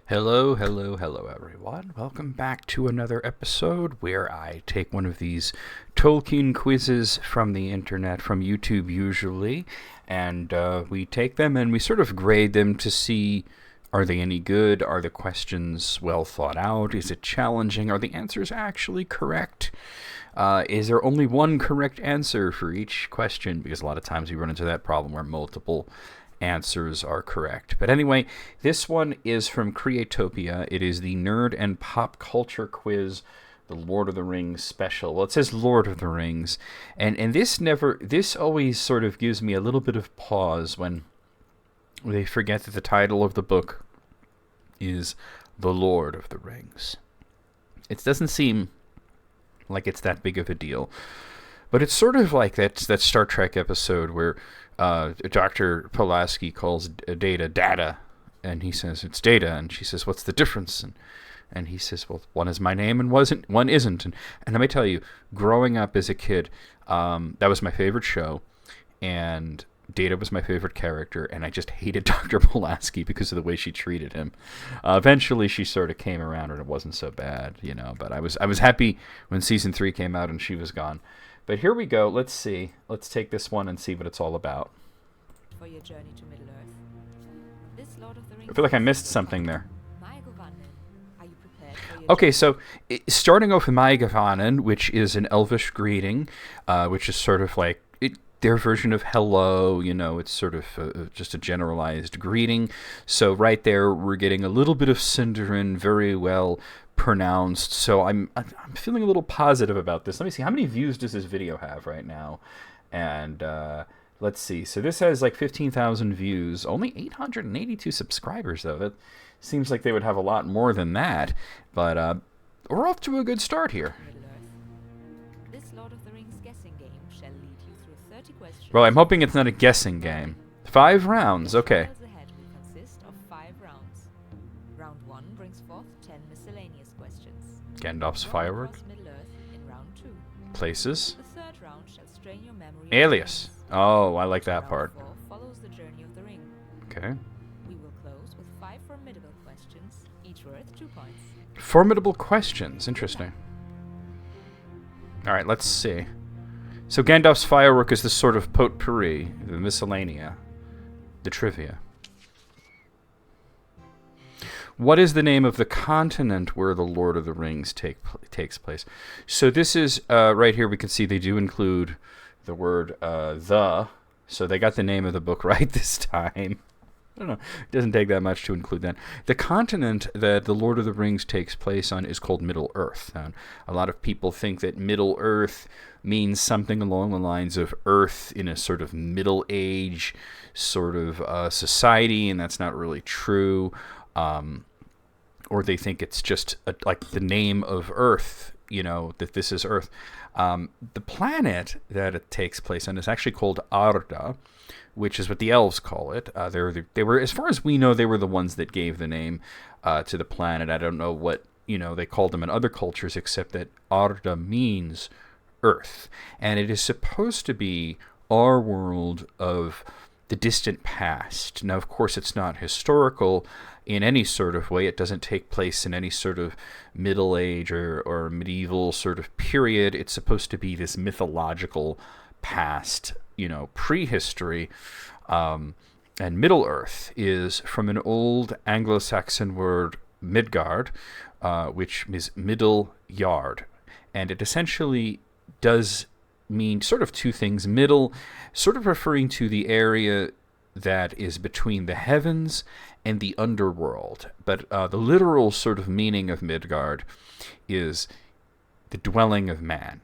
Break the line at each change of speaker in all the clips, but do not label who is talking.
Hello, hello, hello, everyone. Welcome back to another episode where I take one of these Tolkien quizzes from the internet, from YouTube usually, and we take them and we sort of grade them to see, are they any good? Are the questions well thought out? Is it challenging? Are the answers actually correct? Is there only one correct answer for each question? Because a lot of times we run into that problem where multiple answers are correct. But anyway, this one is from Creatopia. It is the Nerd and Pop Culture Quiz, the Lord of the Rings special. Well, it says Lord of the Rings, and this always sort of gives me a little bit of pause when they forget that the title of the book is The Lord of the Rings. It doesn't seem like it's that big of a deal. But it's sort of like that Star Trek episode where Dr. Pulaski calls Data, and he says, it's Data, and she says, what's the difference? And he says, well, one is my name and one isn't. And let me tell you, growing up as a kid, that was my favorite show, and Data was my favorite character, and I just hated Dr. Pulaski because of the way she treated him. Eventually, she sort of came around, and it wasn't so bad, But I was happy when season 3 came out and she was gone. But here we go. Let's see. Let's take this one and see what it's all about.
For your journey to Middle-earth. This Lord of the Rings
I feel like I missed something there.
Are you prepared for your
Okay, so starting off with Maigavanen, which is an Elvish greeting, which is sort of like their version of hello. It's sort of just a generalized greeting. So right there, we're getting a little bit of Sindarin, very well pronounced. So I'm feeling a little positive about this. Let me see, how many views does this video have right now? And let's see. So this has like 15,000 views, only 882 subscribers though. That seems like they would have a lot more than that. But we're off to a good start here.
Middle-earth. This Lord of the Rings guessing game shall lead you through 30 questions.
Well, I'm hoping it's not a guessing game. 5 rounds, okay.
The ahead will consist of 5 rounds. Round 1 brings forth 10 miscellaneous questions.
Gandalf's
Roam
firework.
across Middle-earth in round 2.
Places.
The third round shall strain your memory.
Alias. Oh, I like that
Round
part.
4 follows the journey of the ring.
Okay.
We will close with 5 formidable questions, each worth 2 points.
Formidable questions. Interesting. All right, let's see. So Gandalf's firework is the sort of potpourri, the miscellanea, the trivia. What is the name of the continent where the Lord of the Rings takes place? So this is, right here we can see they do include the word the, so they got the name of the book right this time. I don't know, it doesn't take that much to include that. The continent that the Lord of the Rings takes place on is called Middle-earth. A lot of people think that Middle-earth means something along the lines of Earth in a sort of Middle Age sort of society, and that's not really true. Or they think it's just like the name of Earth, that this is Earth. The planet that it takes place on is actually called Arda, which is what the elves call it. They were, as far as we know, they were the ones that gave the name to the planet. I don't know what they called them in other cultures, except that Arda means Earth, and it is supposed to be our world of the distant past. Now, of course, it's not historical in any sort of way. It doesn't take place in any sort of Middle Age or medieval sort of period. It's supposed to be this mythological past, prehistory. And Middle-earth is from an old Anglo-Saxon word, Midgard, which is middle yard. And it essentially does mean sort of 2 things. Middle, sort of referring to the area that is between the heavens and the underworld. But the literal sort of meaning of Midgard is the dwelling of man.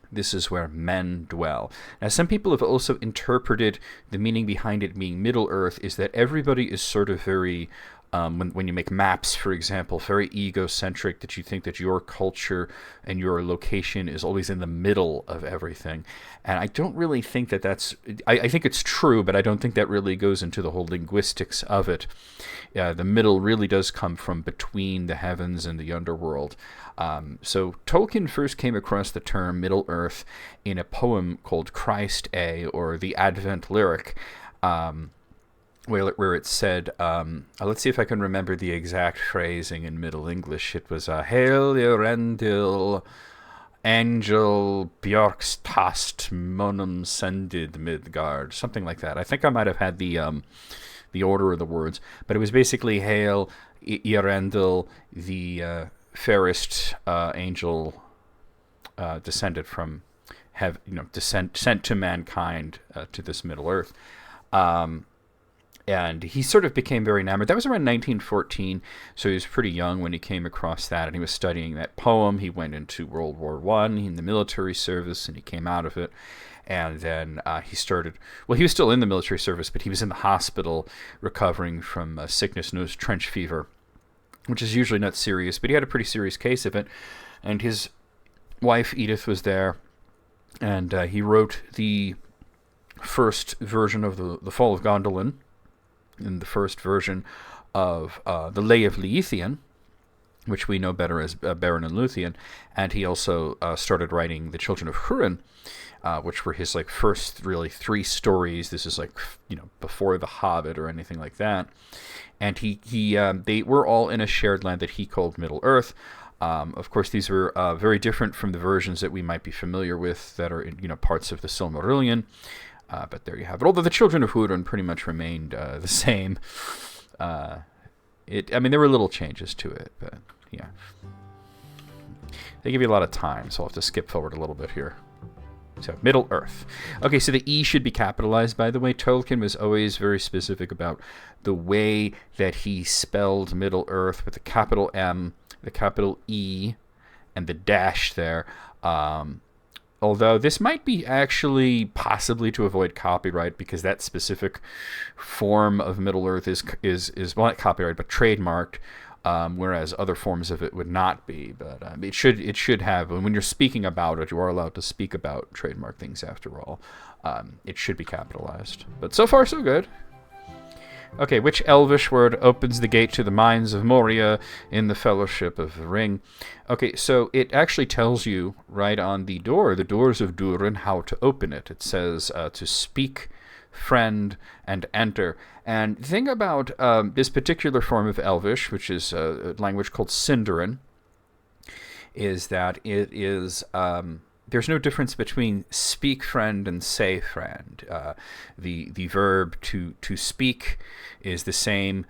This is where men dwell. Now, some people have also interpreted the meaning behind it being Middle-earth is that everybody is sort of very, when you make maps, for example, very egocentric, that you think that your culture and your location is always in the middle of everything. And I don't really think that that's... I think it's true, but I don't think that really goes into the whole linguistics of it. The middle really does come from between the heavens and the underworld. So Tolkien first came across the term Middle-earth in a poem called Christ A, or the Advent Lyric, where it said, let's see if I can remember the exact phrasing in Middle English. It was Hail Earendil, Angel Bjorkstast Monum Sendid Midgard, something like that. I think I might have had the order of the words, but it was basically Hail Earendil, the fairest angel descended from sent to mankind to this Middle Earth. And he sort of became very enamored. That was around 1914, so he was pretty young when he came across that, and he was studying that poem. He went into World War I in the military service, and he came out of it. And then he started, well, he was still in the military service, but he was in the hospital recovering from sickness known as trench fever, which is usually not serious, but he had a pretty serious case of it. And his wife, Edith, was there, and he wrote the first version of the Fall of Gondolin, in the first version of the Lay of Leithian, which we know better as Beren and Luthien, and he also started writing The Children of Hurin, which were his first really 3 stories. This is before The Hobbit or anything like that. And they were all in a shared land that he called Middle Earth. Of course, these were very different from the versions that we might be familiar with that are in parts of the Silmarillion. But there you have it. Although the Children of Hurin pretty much remained the same. There were little changes to it, but yeah. They give you a lot of time, so I'll have to skip forward a little bit here. So, Middle Earth. Okay, so the E should be capitalized, by the way. Tolkien was always very specific about the way that he spelled Middle Earth with the capital M, the capital E, and the dash there. Although this might be actually possibly to avoid copyright, because that specific form of Middle Earth is well, not copyright, but trademarked, whereas other forms of it would not be. But it should have, when you're speaking about it, you are allowed to speak about trademark things after all. It should be capitalized. But so far, so good. Okay, which Elvish word opens the gate to the mines of Moria in the Fellowship of the Ring? Okay, so it actually tells you right on the doors of Durin, how to open it. It says to speak, friend, and enter. And the thing about this particular form of Elvish, which is a language called Sindarin, is that it is... there's no difference between speak friend and say friend. The verb to speak is the same.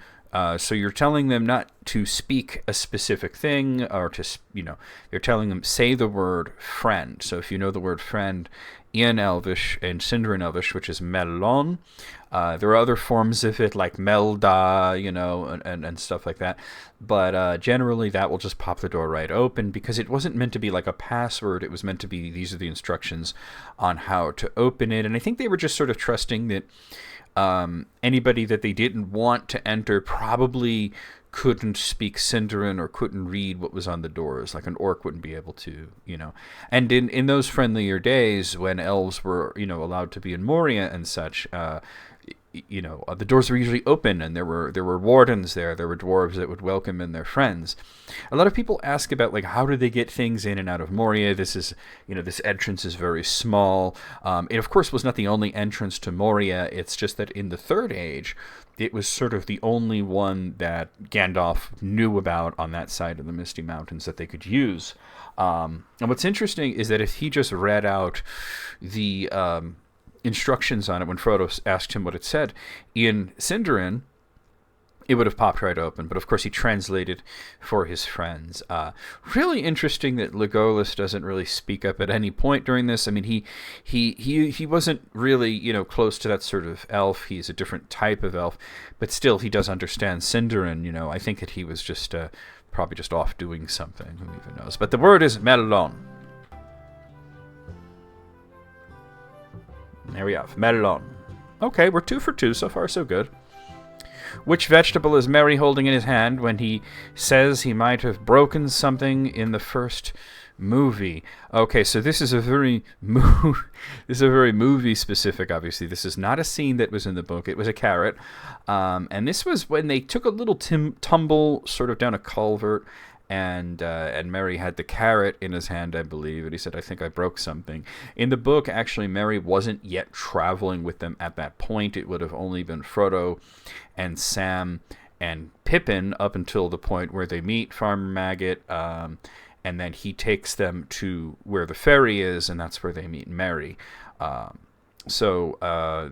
So you're telling them not to speak a specific thing, or you're telling them say the word friend. So if you know the word friend in Elvish, in Sindarin Elvish, which is mellon, there are other forms of it like melda, and stuff like that. But generally that will just pop the door right open, because it wasn't meant to be like a password. It was meant to be, these are the instructions on how to open it. And I think they were just sort of trusting that anybody that they didn't want to enter probably couldn't speak Sindarin or couldn't read what was on the doors, like an orc wouldn't be able to, And in those friendlier days when elves were, allowed to be in Moria and such, the doors were usually open, and there were wardens there. There were dwarves that would welcome in their friends. A lot of people ask about how do they get things in and out of Moria. This is, this entrance is very small. It of course was not the only entrance to Moria. It's just that in the Third Age, it was sort of the only one that Gandalf knew about on that side of the Misty Mountains that they could use. And what's interesting is that if he just read out the instructions on it when Frodo asked him what it said in Sindarin, it would have popped right open. But of course he translated for his friends. Really interesting that Legolas doesn't really speak up at any point during this. I mean, he wasn't really close to that sort of elf. He's a different type of elf, but still he does understand Sindarin. I think that he was just probably just off doing something. Who even knows? But the word is melon. There we have melon. Okay, we're 2 for 2. So far, so good. Which vegetable is Merry holding in his hand when he says he might have broken something in the first movie? Okay, so this is a very movie specific. Obviously, this is not a scene that was in the book. It was a carrot, and this was when they took a little tumble sort of down a culvert, and Merry had the carrot in his hand, I believe, and he said, "I think I broke something." In the book, actually, Merry wasn't yet traveling with them at that point. It would have only been Frodo and Sam and Pippin up until the point where they meet Farmer Maggot, and then he takes them to where the ferry is, and that's where they meet Merry. So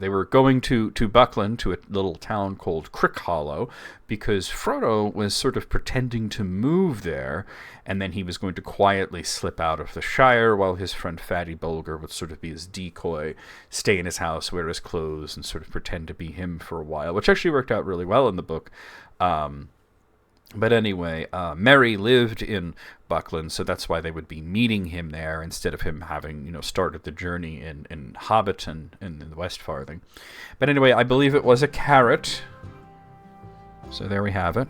they were going to Buckland, to a little town called Crickhollow, because Frodo was sort of pretending to move there, and then he was going to quietly slip out of the Shire while his friend Fatty Bulger would sort of be his decoy, stay in his house, wear his clothes, and sort of pretend to be him for a while, which actually worked out really well in the book. But anyway, Merry lived in Buckland, so that's why they would be meeting him there instead of him having, started the journey in Hobbiton in the West Farthing. But anyway, I believe it was a carrot. So there we have it.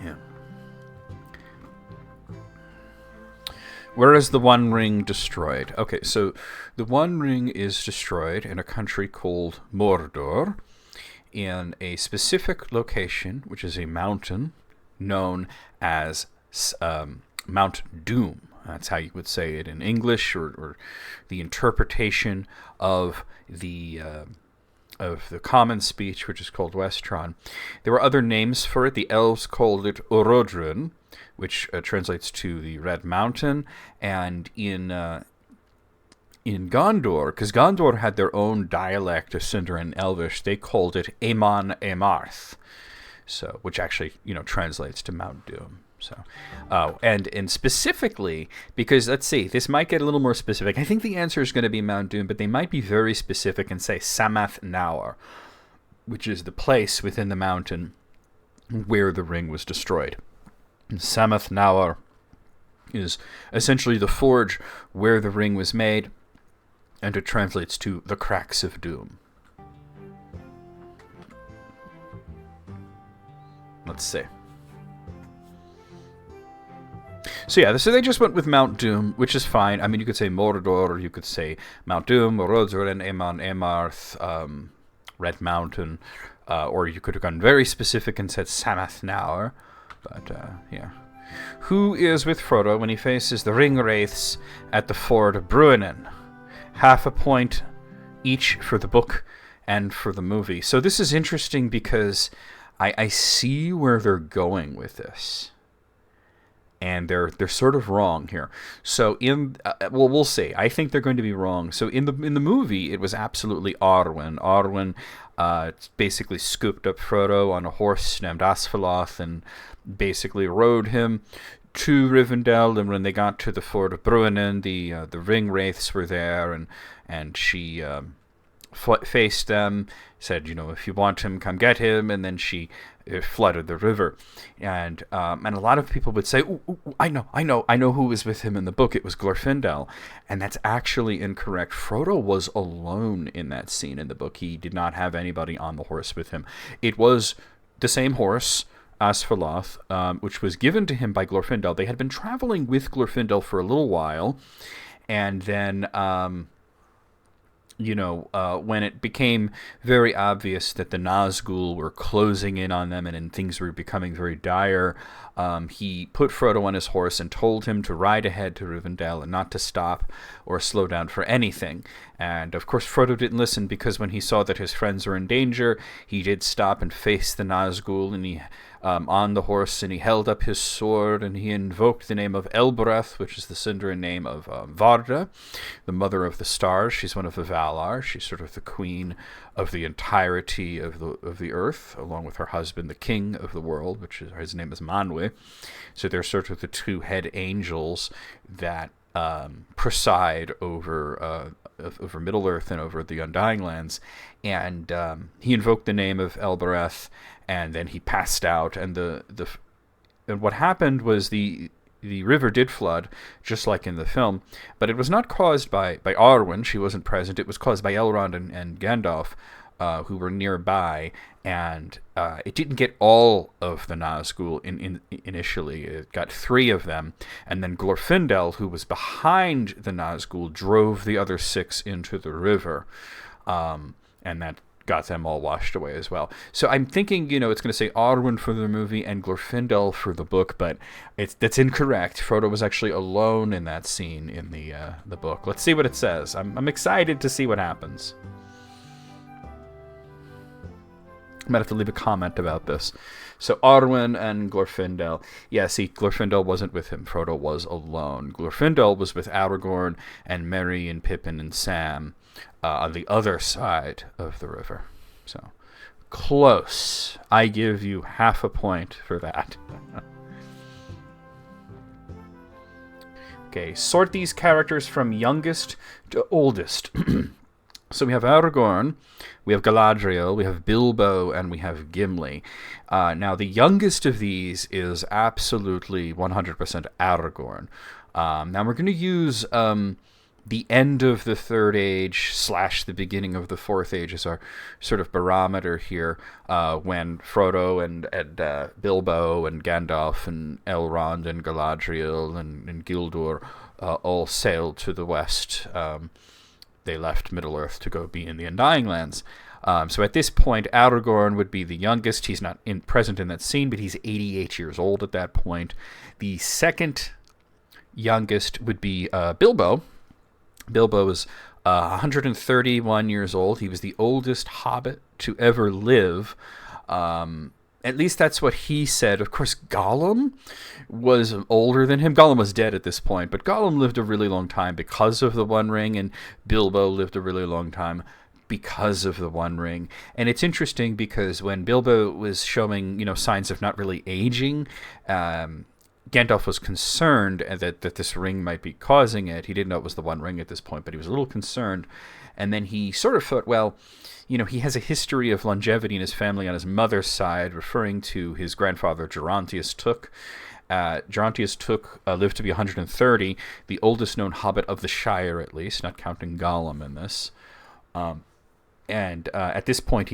Yeah. Where is the One Ring destroyed? Okay, so the One Ring is destroyed in a country called Mordor, in a specific location, which is a mountain known as Mount Doom. That's how you would say it in English, or the interpretation of the common speech, which is called Westron. There were other names for it. The elves called it Orodrun, which translates to the Red Mountain, and in Gondor, because Gondor had their own dialect of Sindarin Elvish, they called it Amon Amarth, so which actually translates to Mount Doom. So, and specifically, because let's see, this might get a little more specific. I think the answer is going to be Mount Doom, but they might be very specific and say Samath Naur, which is the place within the mountain where the ring was destroyed. And Samath Naur is essentially the forge where the ring was made, and it translates to the Cracks of Doom. Let's see. So yeah, so they just went with Mount Doom, which is fine. I mean, you could say Mordor, or you could say Mount Doom, Orodruin, Amon Amarth, Red Mountain, or you could have gone very specific and said Samath Naur. But, yeah. Who is with Frodo when he faces the ring wraiths at the ford of Bruinen? Half a point each for the book and for the movie. So this is interesting because I see where they're going with this. And they're sort of wrong here. So we'll see. I think they're going to be wrong. So in the movie, it was absolutely Arwen. Arwen basically scooped up Frodo on a horse named Asfaloth and basically rode him to Rivendell. And when they got to the ford of Bruinen, the ring wraiths were there, and she faced them, said, if you want him, come get him, and then she flooded the river. And a lot of people would say, ooh, I know who was with him in the book. It was Glorfindel. And that's actually incorrect. Frodo was alone in that scene in the book. He did not have anybody on the horse with him. It was the same horse, Asfaloth, which was given to him by Glorfindel. They had been traveling with Glorfindel for a little while, and then when it became very obvious that the Nazgul were closing in on them and things were becoming very dire, he put Frodo on his horse and told him to ride ahead to Rivendell and not to stop or slow down for anything. And, of course, Frodo didn't listen, because when he saw that his friends were in danger, he did stop and face the Nazgul, and he on the horse, and he held up his sword, and he invoked the name of Elbereth, which is the Sindarin name of Varda, the mother of the stars. She's one of the Valar. She's sort of the queen of the entirety of the earth, along with her husband, the king of the world, which is his name is Manwe. So they're sort of the two head angels that preside over Middle-earth and over the Undying Lands. And he invoked the name of Elbereth, and then he passed out. And and what happened was the river did flood, just like in the film, but it was not caused by Arwen. She wasn't present. It was caused by Elrond and Gandalf, who were nearby, and it didn't get all of the Nazgul initially. It got 3 of them, and then Glorfindel, who was behind the Nazgul, drove the other 6 into the river, and that got them all washed away as well. So I'm thinking, it's going to say Arwen for the movie and Glorfindel for the book, but that's incorrect. Frodo was actually alone in that scene in the book. Let's see what it says. I'm excited to see what happens. I might have to leave a comment about this. So Arwen and Glorfindel. Yeah, see, Glorfindel wasn't with him. Frodo was alone. Glorfindel was with Aragorn and Merry and Pippin and Sam on the other side of the river. So, close. I give you half a point for that. Okay, sort these characters from youngest to oldest. So we have Aragorn, we have Galadriel, we have Bilbo, and we have Gimli. Now, the youngest of these is absolutely 100% Aragorn. Now, we're going to use the end of the Third Age / the beginning of the Fourth Age as our sort of barometer here, when Frodo and Bilbo and Gandalf and Elrond and Galadriel and Gildur all sailed to the west. They left Middle-earth to go be in the Undying Lands. So at this point, Aragorn would be the youngest. He's not present in that scene, but he's 88 years old at that point. The second youngest would be Bilbo. Bilbo is 131 years old. He was the oldest hobbit to ever live. At least that's what he said. Of course, Gollum was older than him. Gollum was dead at this point, but Gollum lived a really long time because of the One Ring, and Bilbo lived a really long time because of the One Ring. And it's interesting because when Bilbo was showing, signs of not really aging, Gandalf was concerned that this ring might be causing it. He didn't know it was the One Ring at this point, but he was a little concerned. And then he sort of thought, well, he has a history of longevity in his family on his mother's side, referring to his grandfather Gerontius Took. Gerontius Took lived to be 130, the oldest known hobbit of the Shire, at least, not counting Gollum in this. And at this point,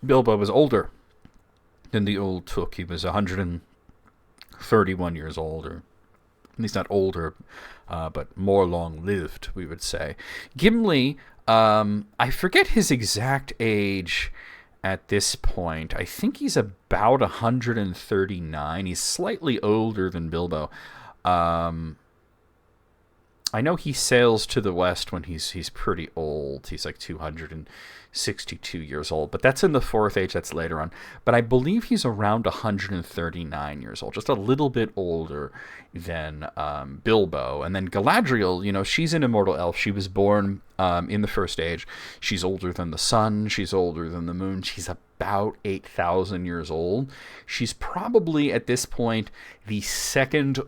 Bilbo was older than the old Took. He was 131 years old, or at least not older, but more long-lived, we would say. Gimli, I forget his exact age at this point. I think he's about 139. He's slightly older than Bilbo. I know he sails to the west when he's pretty old. He's like 262 years old, but that's in the Fourth Age. That's later on. But I believe he's around 139 years old, just a little bit older than Bilbo. And then Galadriel, she's an immortal elf. She was born in the First Age. She's older than the sun. She's older than the moon. She's about 8,000 years old. She's probably, at this point, the third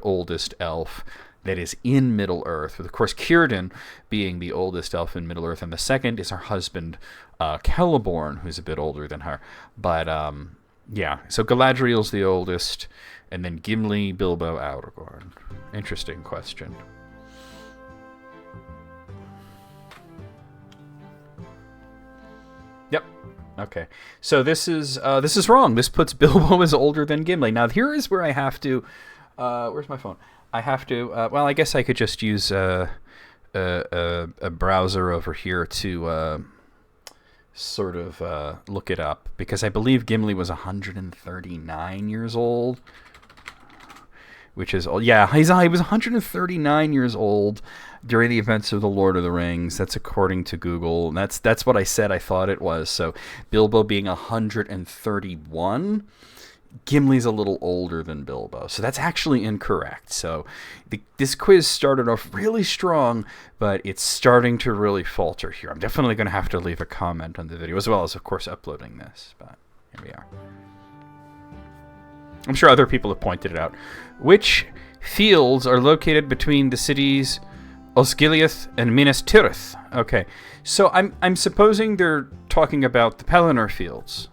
oldest elf that is in Middle-earth, with, of course, Círdan being the oldest elf in Middle-earth, and the second is her husband, Celeborn, who's a bit older than her. But, so Galadriel's the oldest, and then Gimli, Bilbo, Aragorn. Interesting question. Yep. Okay. So this is wrong. This puts Bilbo as older than Gimli. Now, here is where I have to... where's my phone? I have to... well, I guess I could just use a browser over here to sort of look it up, because I believe Gimli was 139 years old, which is... Yeah, he was 139 years old during the events of The Lord of the Rings. That's according to Google. And that's what I said I thought it was. So Bilbo being 131... Gimli's a little older than Bilbo, so that's actually incorrect. So this quiz started off really strong, but it's starting to really falter here. I'm definitely going to have to leave a comment on the video, as well as, of course, uploading this, but here we are. I'm sure other people have pointed it out. Which fields are located between the cities Osgiliath and Minas Tirith? Okay, so I'm supposing they're talking about the Pelennor fields.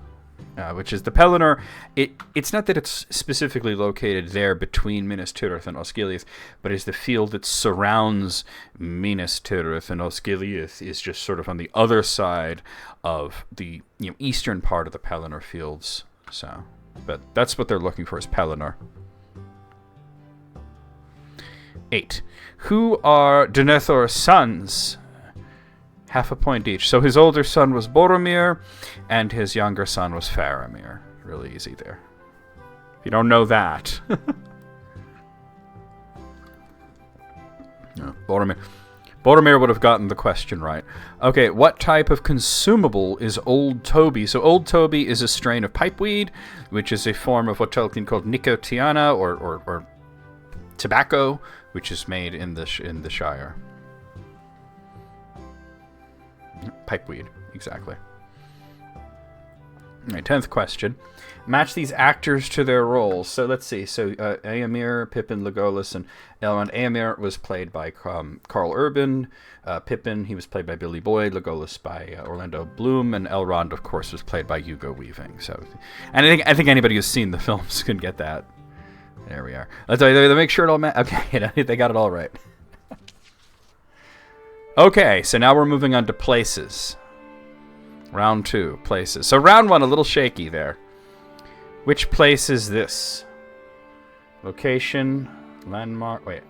Which is the Pelennor. It's not that it's specifically located there between Minas Tirith and Osgiliath, but it's the field that surrounds Minas Tirith, and Osgiliath is just sort of on the other side of the eastern part of the Pelennor fields. So, but that's what they're looking for, is Pelennor. 8. Who are Denethor's sons? Half a point each. So his older son was Boromir, and his younger son was Faramir. Really easy there. If you don't know that. No, Boromir would have gotten the question right. Okay, what type of consumable is Old Toby? So Old Toby is a strain of pipeweed, which is a form of what Tolkien called nicotiana, or tobacco, which is made in the Shire. Pipeweed, exactly. All right, 10th question. Match these actors to their roles. So let's see. So Éomer, Pippin, Legolas, and Elrond. Éomer was played by Carl Urban. Pippin, he was played by Billy Boyd. Legolas by Orlando Bloom, and Elrond, of course, was played by Hugo Weaving. So, and I think anybody who's seen the films can get that. There we are. Let's make sure it all okay, they got it all right. Okay, so now we're moving on to places. Round 2, places. So round 1, a little shaky there. Which place is this? Location, landmark, wait.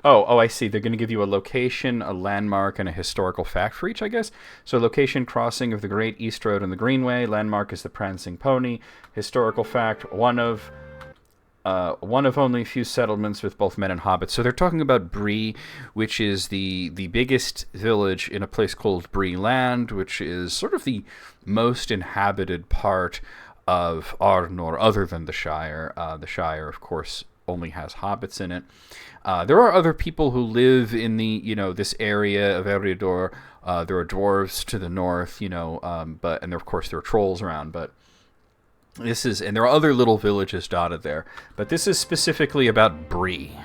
Oh, I see. They're going to give you a location, a landmark, and a historical fact for each, I guess. So location, crossing of the Great East Road and the Greenway. Landmark is the Prancing Pony. Historical fact, one of only a few settlements with both men and hobbits. So they're talking about Bree, which is the biggest village in a place called Bree Land, which is sort of the most inhabited part of Arnor, other than the Shire. The Shire, of course, only has hobbits in it. There are other people who live in the, this area of Eriador. There are dwarves to the north, and of course there are trolls around, but and there are other little villages dotted there, but this is specifically about Bree.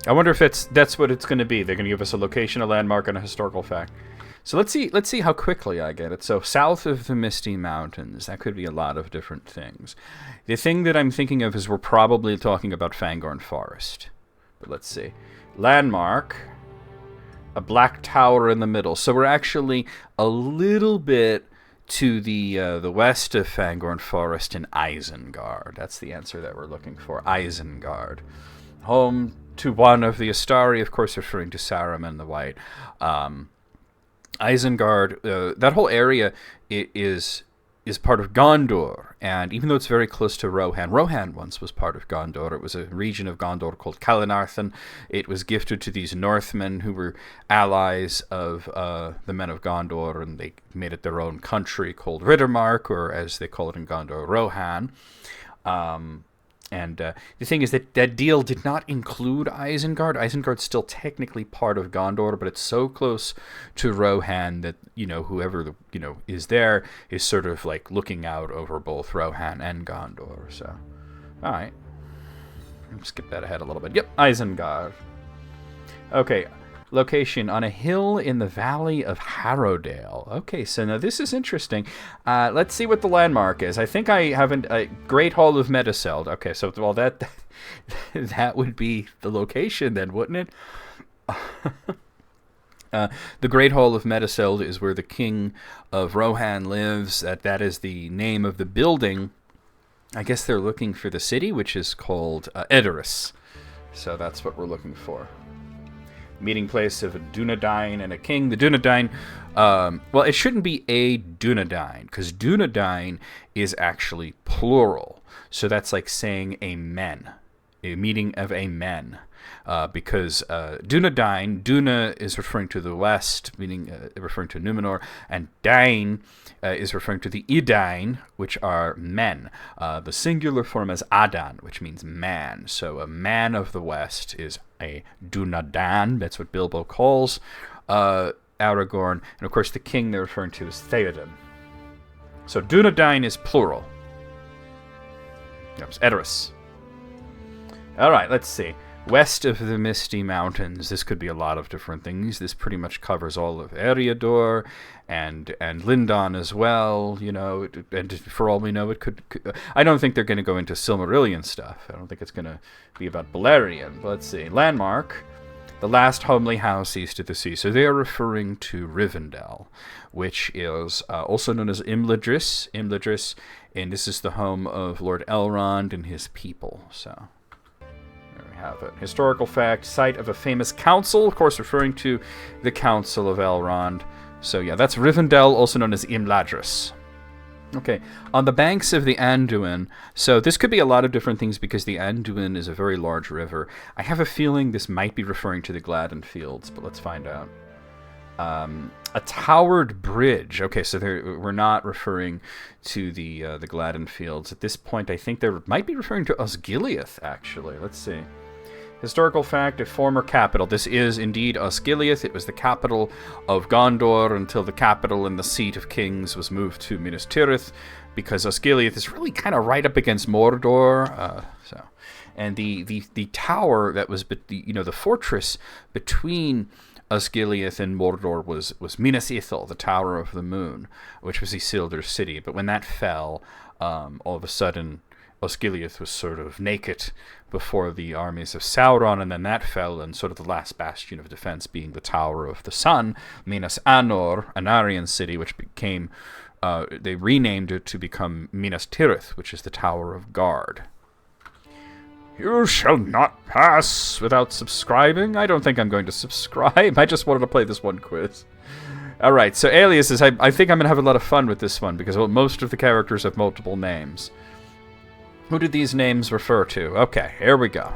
I wonder if that's what it's going to be. They're going to give us a location, a landmark, and a historical fact. So let's see how quickly I get it. So south of the Misty Mountains, that could be a lot of different things. The thing that I'm thinking of is we're probably talking about Fangorn Forest. But let's see. Landmark, a black tower in the middle. So we're actually a little bit to the west of Fangorn Forest in Isengard. That's the answer that we're looking for. Isengard. Home to one of the Astari, of course referring to Saruman the White. Isengard, that whole area is part of Gondor, and even though it's very close to Rohan once was part of Gondor. It was a region of Gondor called Kalinarthan. It was gifted to these Northmen who were allies of the men of Gondor, and they made it their own country called Riddermark, or as they call it in Gondor, Rohan. And the thing is that deal did not include Isengard. Isengard's still technically part of Gondor, but it's so close to Rohan that, whoever, is there is sort of like looking out over both Rohan and Gondor. So, all right. Skip that ahead a little bit. Yep, Isengard. Okay. Location on a hill in the valley of Harrowdale. Okay, so now this is interesting. Let's see what the landmark is. I think I have a Great Hall of Meduseld. Okay, so that would be the location then, wouldn't it? The Great Hall of Meduseld is where the king of Rohan lives. That is the name of the building. I guess they're looking for the city, which is called Edoras. So that's what we're looking for. Meeting place of a Dunedain and a king. The Dunedain, well, it shouldn't be a Dunedain, because Dunedain is actually plural. So that's like saying a men, a meeting of a men. Because Dunedain, Duna is referring to the west, meaning referring to Numenor, and Dain is referring to the Edain, which are men. The singular form is Adan, which means man. So a man of the west is a Dunedain. That's what Bilbo calls Aragorn. And of course the king they're referring to is Theoden. So Dunedain is plural. Yep, it's Edoras. All right, let's see. West of the Misty Mountains. This could be a lot of different things. This pretty much covers all of Eriador and Lindon as well. And for all we know, it could I don't think they're going to go into Silmarillion stuff. I don't think it's going to be about Beleriand. But let's see. Landmark, the last homely house east of the sea. So they are referring to Rivendell, which is also known as Imladris. And this is the home of Lord Elrond and his people. So have it. Historical fact, site of a famous council, of course referring to the Council of Elrond. So yeah, that's Rivendell, also known as Imladris. Okay, on the banks of the Anduin, so this could be a lot of different things because the Anduin is a very large river. I have a feeling this might be referring to the Gladden Fields, but let's find out. A towered bridge. Okay, so we're not referring to the Gladden Fields. At this point, I think they might be referring to Osgiliath, actually. Let's see. Historical fact, a former capital. This is indeed Osgiliath. It was the capital of Gondor until the capital and the seat of kings was moved to Minas Tirith, because Osgiliath is really kind of right up against Mordor. And the tower that was, the fortress between Osgiliath and Mordor was Minas Ithil, the Tower of the Moon, which was Isildur's city. But when that fell, all of a sudden, Osgiliath was sort of naked before the armies of Sauron, and then that fell, and sort of the last bastion of defense being the Tower of the Sun, Minas Anor, an Aryan city, which became, they renamed it to become Minas Tirith, which is the Tower of Guard. You shall not pass without subscribing. I don't think I'm going to subscribe. I just wanted to play this one quiz. Alright, so Aliases, I think I'm going to have a lot of fun with this one, because most of the characters have multiple names. Who did these names refer to? Okay, here we go.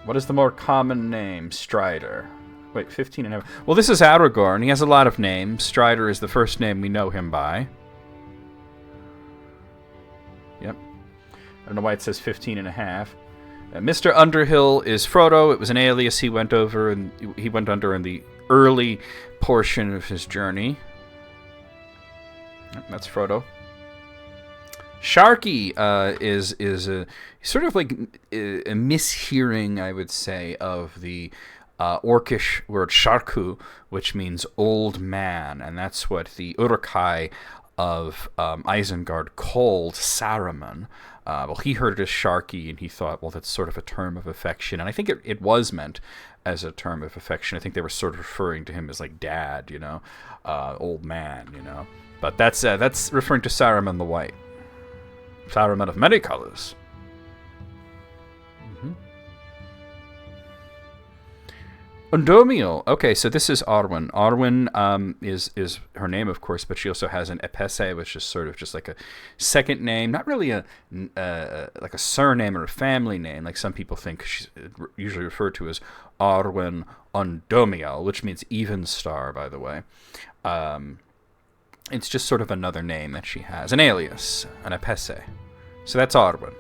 What is the more common name? Strider. Wait, 15 and a half. Well, this is Aragorn. He has a lot of names. Strider is the first name we know him by. Yep. I don't know why it says 15 and a half. Mr. Underhill is Frodo. It was an alias he went under in the early portion of his journey. Yep, that's Frodo. Sharky is a sort of like a mishearing, I would say, of the Orcish word Sharku, which means old man, and that's what the Uruk-hai of Isengard called Saruman. Well, he heard it as Sharky, and he thought, well, that's sort of a term of affection, and I think it was meant as a term of affection. I think they were sort of referring to him as like dad, old man, But that's referring to Saruman the White. Saruman of many colors. Undomiel. Okay, so this is Arwen. Arwen is her name, of course, but she also has an epese, which is sort of just like a second name, not really like a surname or a family name, like some people think she's usually referred to as Arwen Undomiel, which means even star, by the way. It's just sort of another name that she has, an alias, an epese. So that's Arwen.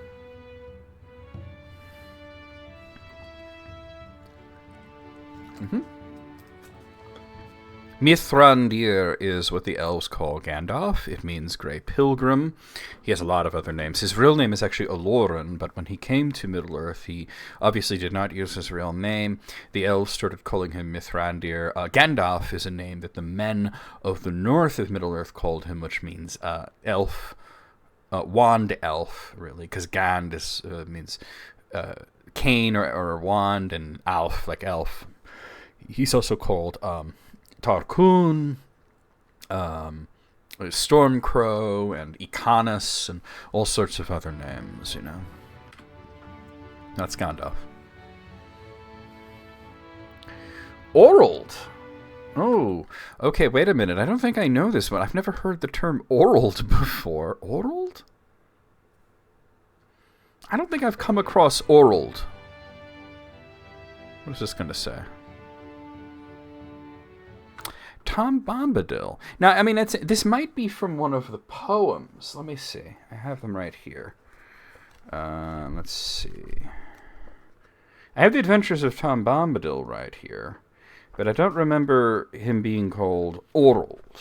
Mithrandir is what the elves call Gandalf. It means Grey Pilgrim. He has a lot of other names. His real name is actually Olorin, but when he came to Middle-earth, he obviously did not use his real name. The elves started calling him Mithrandir. Gandalf is a name that the men of the north of Middle-earth called him, which means elf, wand elf, really, because Gand means cane or wand, and Alf, like elf. He's also called Tarkun, Stormcrow, and Icanus, and all sorts of other names, That's Gandalf. Orald. Oh, okay, wait a minute. I don't think I know this one. I've never heard the term Orald before. Orald? I don't think I've come across Orald. What is this going to say? Tom Bombadil. Now, I mean, this might be from one of the poems. Let me see. I have them right here. Let's see. I have the Adventures of Tom Bombadil right here, but I don't remember him being called Orald.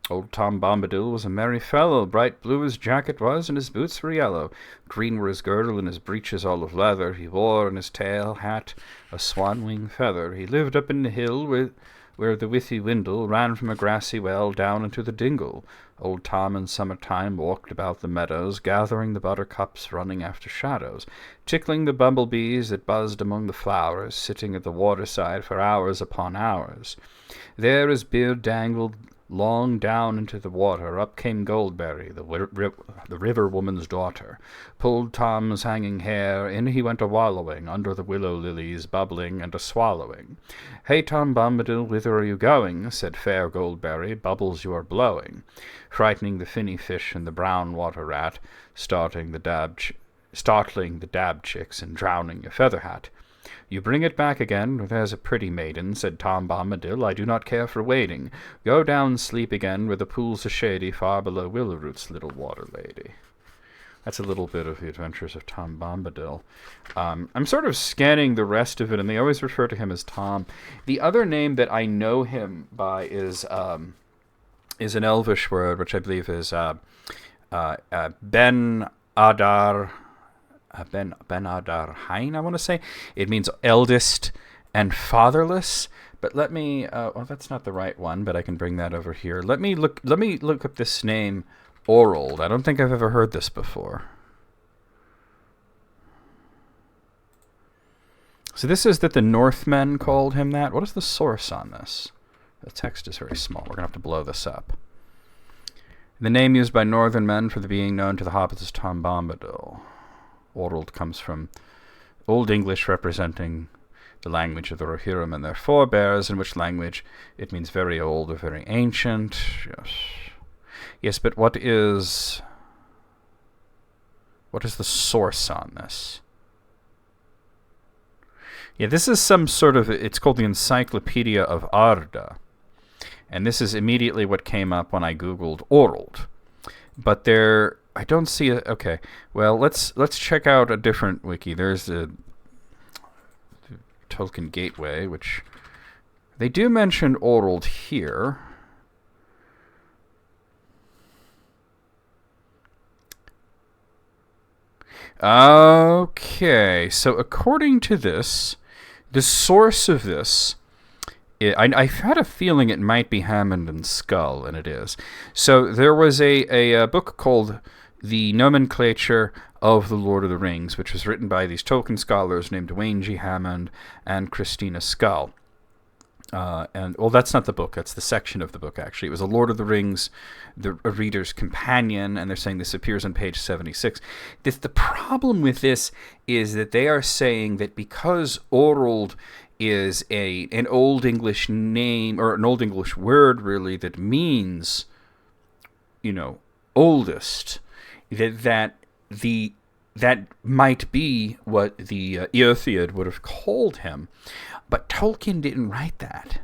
Old Tom Bombadil was a merry fellow. Bright blue his jacket was, and his boots were yellow. Green were his girdle, and his breeches all of leather. He wore on his tail hat a swan-wing feather. He lived up in the hill where the withy windle ran from a grassy well down into the dingle. Old Tom in summer-time walked about the meadows, gathering the buttercups, running after shadows, tickling the bumblebees that buzzed among the flowers, sitting at the waterside for hours upon hours. There his beard dangled Long down into the water, up came Goldberry, the river woman's daughter. Pulled Tom's hanging hair, in he went a-wallowing, under the willow lilies, bubbling and a-swallowing. Hey, Tom Bombadil, whither are you going? Said fair Goldberry, bubbles you are blowing, frightening the finny fish and the brown water rat, startling the dab chicks and drowning your feather hat. You bring it back again, there's a pretty maiden, said Tom Bombadil, I do not care for waiting. Go down, sleep again, where the pools are shady, far below willow roots, little water lady. That's a little bit of the adventures of Tom Bombadil. I'm sort of scanning the rest of it, and they always refer to him as Tom. The other name that I know him by is an Elvish word, which I believe is Ben Adar... Ben Adar Hein, I want to say. It means eldest and fatherless. But let me. Well, that's not the right one, but I can bring that over here. Let me look up this name, Orald. I don't think I've ever heard this before. So this is that the Northmen called him that. What is the source on this? The text is very small. We're gonna have to blow this up. The name used by Northern men for the being known to the hobbits is Tom Bombadil. Orald comes from Old English, representing the language of the Rohirrim and their forebears, in which language it means very old or very ancient. Yes, but what is the source on this? Yeah, this is some sort of, it's called the Encyclopedia of Arda, and this is immediately what came up when I googled Orald. But there, I don't see it. Okay, well, let's check out a different wiki. There's the Tolkien Gateway, which they do mention Orald here. Okay, so according to this, the source of this, I've had a feeling it might be Hammond and Skull, and it is. So there was a book called The Nomenclature of the Lord of the Rings, which was written by these Tolkien scholars named Wayne G. Hammond and Christina Skull. Well, that's not the book. That's the section of the book, actually. It was a Lord of the Rings, a reader's companion, and they're saying this appears on page 76. The problem with this is that they are saying that because Orald is an Old English name, or an Old English word, really, that means, oldest, that might be what the Eotheod would have called him. But Tolkien didn't write that.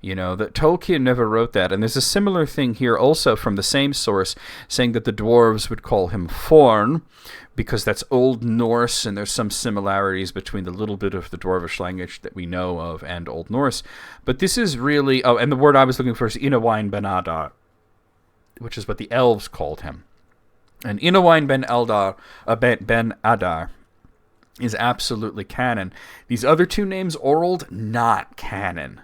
That Tolkien never wrote that. And there's a similar thing here also from the same source, saying that the dwarves would call him Forn, because that's Old Norse, and there's some similarities between the little bit of the Dwarvish language that we know of and Old Norse. But this is really... Oh, and the word I was looking for is Inawain ben Adar, which is what the elves called him. And Inawain ben Adar is absolutely canon. These other two names, Orald, not canon.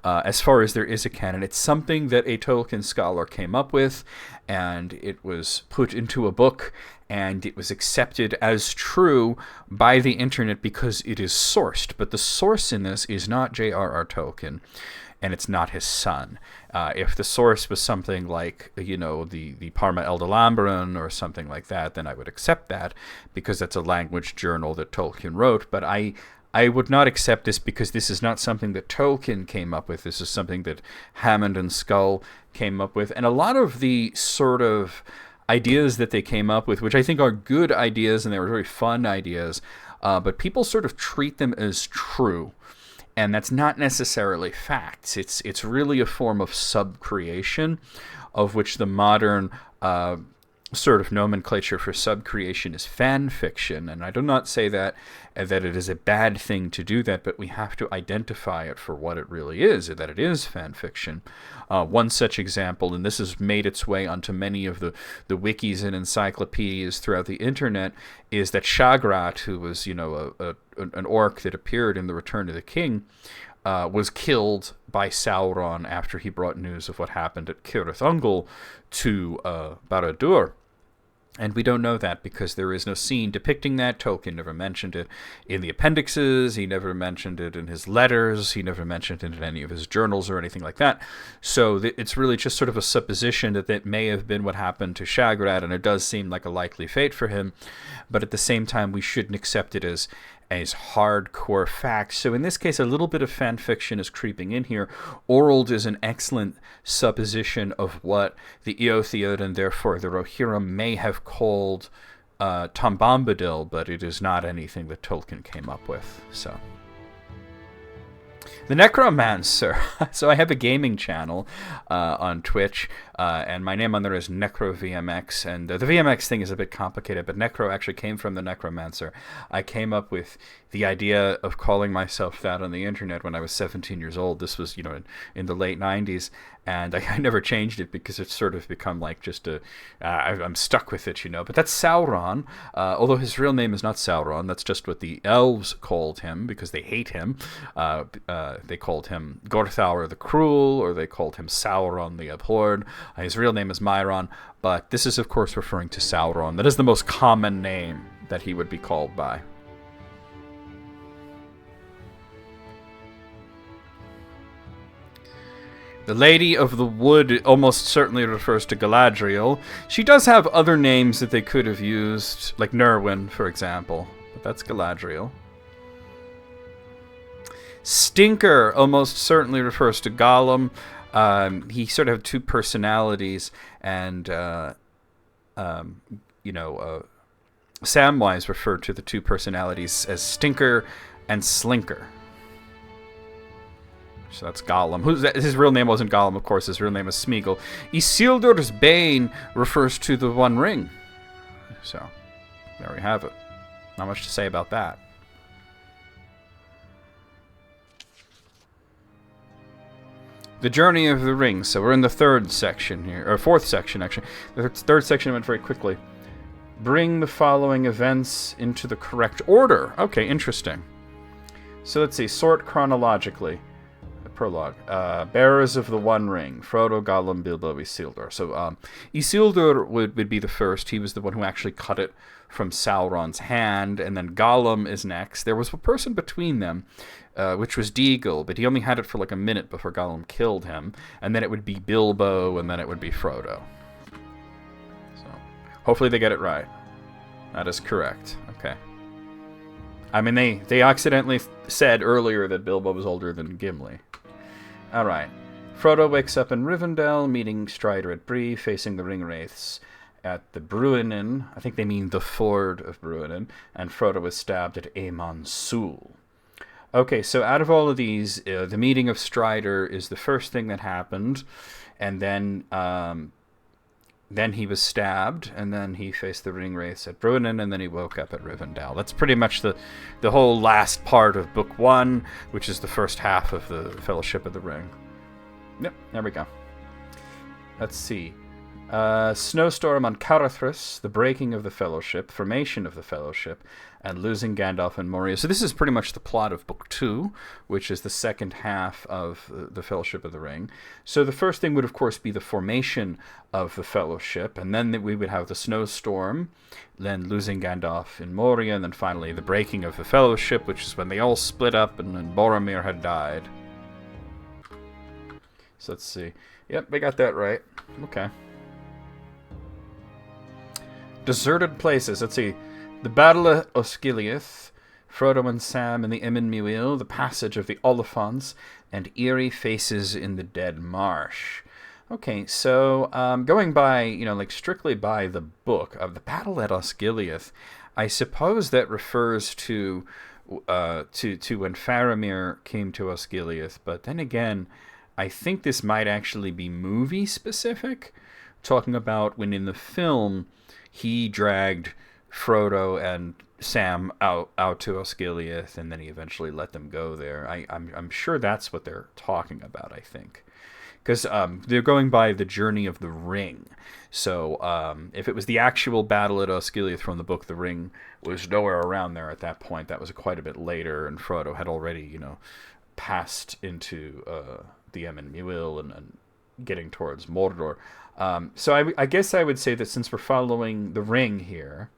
As far as there is a canon, it's something that a Tolkien scholar came up with, and it was put into a book, and it was accepted as true by the internet because it is sourced. But the source in this is not J.R.R. Tolkien, and it's not his son. If the source was something like, the Parma Eldalambran or something like that, then I would accept that, because that's a language journal that Tolkien wrote. But I would not accept this because this is not something that Tolkien came up with. This is something that Hammond and Skull came up with. And a lot of the sort of ideas that they came up with, which I think are good ideas and they were very fun ideas, but people sort of treat them as true. And that's not necessarily facts. It's really a form of sub-creation, of which the modern sort of nomenclature for sub-creation is fan fiction. And I do not say that it is a bad thing to do that, but we have to identify it for what it really is, that it is fan fiction. One such example, and this has made its way onto many of the wikis and encyclopedias throughout the internet, is that Shagrat, who was an orc that appeared in The Return of the King, was killed by Sauron after he brought news of what happened at Cirith Ungol to Barad-dûr. And we don't know that because there is no scene depicting that. Tolkien never mentioned it in the appendixes. He never mentioned it in his letters. He never mentioned it in any of his journals or anything like that. So it's really just sort of a supposition that that may have been what happened to Shagrat, and it does seem like a likely fate for him. But at the same time, we shouldn't accept it as hardcore facts. So in this case, a little bit of fan fiction is creeping in here. Orald is an excellent supposition of what the Eotheod and therefore the Rohirrim may have called Tom Bombadil, but it is not anything that Tolkien came up with. So the Necromancer. So I have a gaming channel on Twitch, and my name on there is NecroVMX, and the VMX thing is a bit complicated, but Necro actually came from the Necromancer. I came up with the idea of calling myself that on the internet when I was 17 years old. This was, in the late 90s, and I never changed it because it's sort of become like just I'm stuck with it, But that's Sauron, although his real name is not Sauron. That's just what the elves called him because they hate him. They called him Gorthaur the Cruel, or they called him Sauron the Abhorred. His real name is Myron, but this is, of course, referring to Sauron. That is the most common name that he would be called by. The Lady of the Wood almost certainly refers to Galadriel. She does have other names that they could have used, like Nerwin, for example, but that's Galadriel. Stinker almost certainly refers to Gollum. He sort of had two personalities, and Samwise referred to the two personalities as Stinker and Slinker. So that's Gollum. His real name wasn't Gollum, of course. His real name is Smeagol. Isildur's Bane refers to the One Ring. So there we have it. Not much to say about that. The Journey of the Ring. So we're in the third section here, or fourth section actually. The third section went very quickly. Bring the following events into the correct order. Okay, interesting. So let's see. Sort chronologically. Prologue. Bearers of the One Ring. Frodo, Gollum, Bilbo, Isildur. So Isildur would be the first. He was the one who actually cut it from Sauron's hand. And then Gollum is next. There was a person between them, which was Deagle, but he only had it for like a minute before Gollum killed him. And then it would be Bilbo, and then it would be Frodo. So hopefully they get it right. That is correct. Okay. I mean, they accidentally said earlier that Bilbo was older than Gimli. Alright. Frodo wakes up in Rivendell, meeting Strider at Bree, facing the Ringwraiths at the Bruinen. I think they mean the Ford of Bruinen. And Frodo is stabbed at Aemon Sul. Okay, so out of all of these, the meeting of Strider is the first thing that happened. And then he was stabbed, and then he faced the Ringwraiths at Bruinen, and then he woke up at Rivendell. That's pretty much the whole last part of Book 1, which is the first half of the Fellowship of the Ring. Yep, there we go. Let's see. Snowstorm on Carathris, the breaking of the Fellowship, formation of the Fellowship, and losing Gandalf and Moria. So this is pretty much the plot of Book 2, which is the second half of the Fellowship of the Ring. So the first thing would, of course, be the formation of the Fellowship, and then we would have the Snowstorm, then losing Gandalf and Moria, and then finally the breaking of the Fellowship, which is when they all split up and then Boromir had died. So let's see. Yep, we got that right. Okay. Deserted places. Let's see. The Battle of Osgiliath, Frodo and Sam in the Emyn Muil, the Passage of the Oliphants, and Eerie Faces in the Dead Marsh. Okay, so going by, strictly by the book of the Battle at Osgiliath, I suppose that refers to when Faramir came to Osgiliath, but then again, I think this might actually be movie specific, talking about when in the film he dragged Frodo and Sam out to Osgiliath, and then he eventually let them go there. I'm sure that's what they're talking about, I think. Because they're going by the Journey of the Ring. So if it was the actual battle at Osgiliath from the book, the ring was nowhere around there at that point. That was quite a bit later, and Frodo had already, passed into the Emyn Muil and getting towards Mordor. So I guess I would say that since we're following the ring here,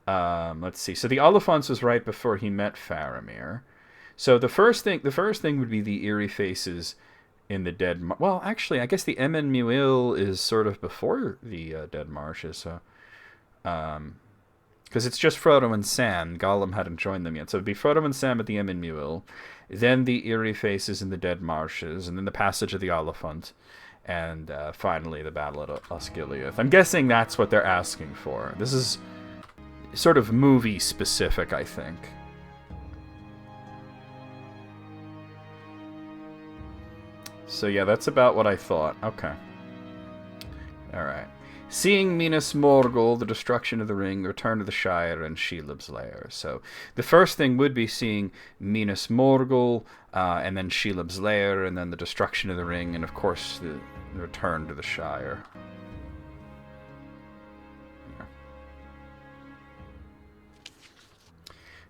let's see. So the Oliphants was right before he met Faramir. So the first thing would be the eerie faces in the dead. Well, actually, I guess the Emyn Muil is sort of before the Dead Marshes. So, because it's just Frodo and Sam. Gollum hadn't joined them yet, so it'd be Frodo and Sam at the Emyn Muil, then the eerie faces in the Dead Marshes, and then the passage of the Oliphant, and finally the Battle at Osgiliath. I'm guessing that's what they're asking for. This is sort of movie specific, I think. So yeah, that's about what I thought. Okay. Alright. Seeing Minas Morgul, the destruction of the ring, the return of the Shire, and Shelob's lair. So the first thing would be seeing Minas Morgul, and then Shelob's lair, and then the destruction of the ring, and of course the return to the Shire. Yeah.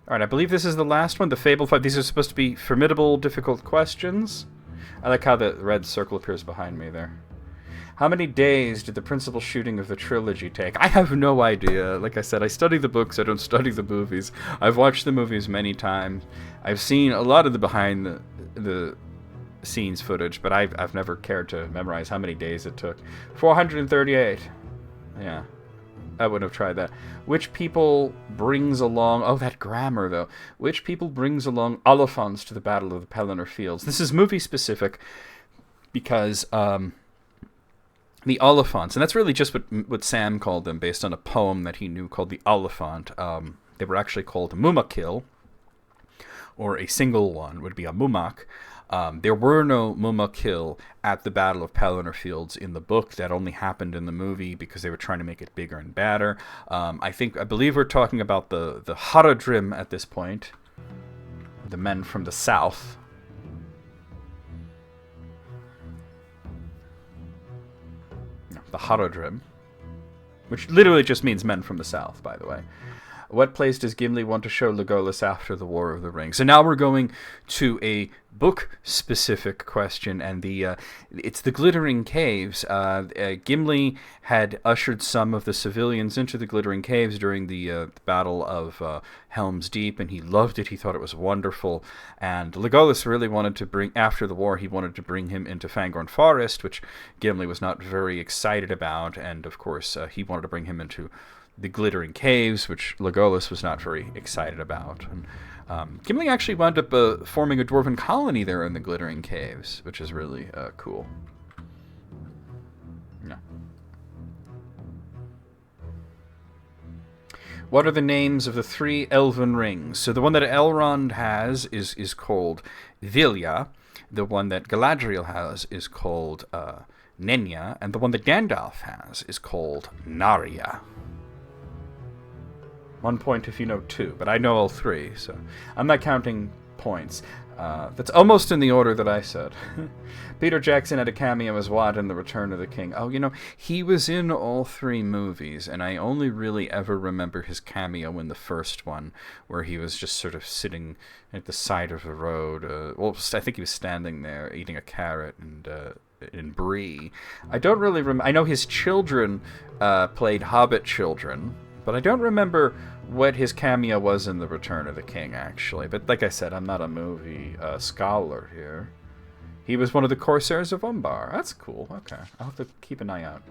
Alright, I believe this is the last one, the Fable 5. These are supposed to be formidable, difficult questions. I like how the red circle appears behind me there. How many days did the principal shooting of the trilogy take? I have no idea. Like I said, I study the books, I don't study the movies. I've watched the movies many times. I've seen a lot of the behind the scenes footage, but I've never cared to memorize how many days it took. 438. Yeah. I wouldn't have tried that. Which people brings along... Oh, that grammar, though. Which people brings along Oliphants to the Battle of the Pelennor Fields? This is movie-specific because... the Oliphants, and that's really just what Sam called them based on a poem that he knew called the Oliphant. They were actually called Mumakil, or a single one would be a Mumak. There were no Mumakil at the Battle of Pelennor Fields in the book. That only happened in the movie because they were trying to make it bigger and badder. I believe we're talking about the Haradrim at this point, the men from the south. The Haradrim, which literally just means men from the south, by the way. What place does Gimli want to show Legolas after the War of the Ring? So now we're going to a book-specific question, and it's the Glittering Caves. Gimli had ushered some of the civilians into the Glittering Caves during the Battle of Helm's Deep, and he loved it. He thought it was wonderful. And Legolas really wanted to bring, after the war, he wanted to bring him into Fangorn Forest, which Gimli was not very excited about, and of course he wanted to bring him into the Glittering Caves, which Legolas was not very excited about. And Gimli actually wound up forming a dwarven colony there in the Glittering Caves, which is really cool. Yeah. What are the names of the 3 elven rings? So the one that Elrond has is called Vilya. The one that Galadriel has is called Nenya. And the one that Gandalf has is called Narya. 1 point if you know 2, but I know all 3, so I'm not counting points. That's almost in the order that I said. Peter Jackson had a cameo as Wat in The Return of the King. Oh, he was in all 3 movies, and I only really ever remember his cameo in the first one, where he was just sort of sitting at the side of the road. I think he was standing there eating a carrot and in Bree. I don't really remember. I know his children played Hobbit children, but I don't remember what his cameo was in The Return of the King, actually. But like I said, I'm not a movie scholar here. He was one of the Corsairs of Umbar. That's cool. Okay. I'll have to keep an eye out.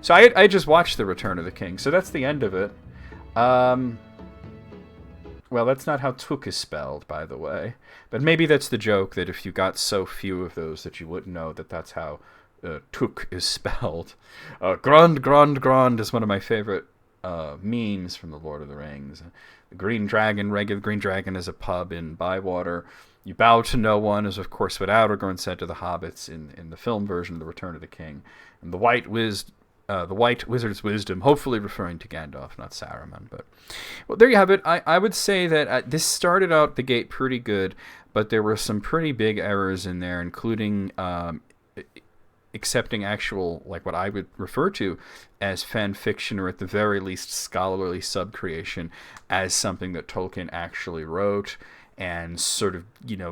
So I just watched The Return of the King, so that's the end of it. Well, that's not how Took is spelled, by the way. But maybe that's the joke, that if you got so few of those that you wouldn't know that that's how Took is spelled. Grand is one of my favorite memes from The Lord of the Rings. The Green Dragon, regular Green Dragon is a pub in Bywater. You bow to no one is, of course, what Aragorn said to the hobbits in the film version of The Return of the King. And the White Wizard's Wisdom, hopefully referring to Gandalf, not Saruman. But well, there you have it. I would say that this started out the gate pretty good, but there were some pretty big errors in there, including accepting actual, like what I would refer to as fan fiction, or at the very least scholarly subcreation, as something that Tolkien actually wrote, and sort of,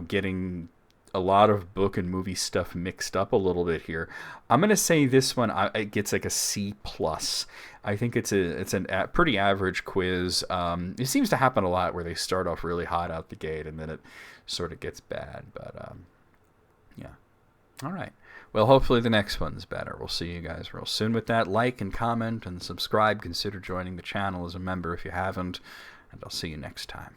getting a lot of book and movie stuff mixed up a little bit here. I'm gonna say this one it gets like a C plus. I think it's a pretty average quiz. It seems to happen a lot where they start off really hot out the gate and then it sort of gets bad. But yeah. All right. Well, hopefully the next one's better. We'll see you guys real soon with that. Like and comment and subscribe. Consider joining the channel as a member if you haven't. And I'll see you next time.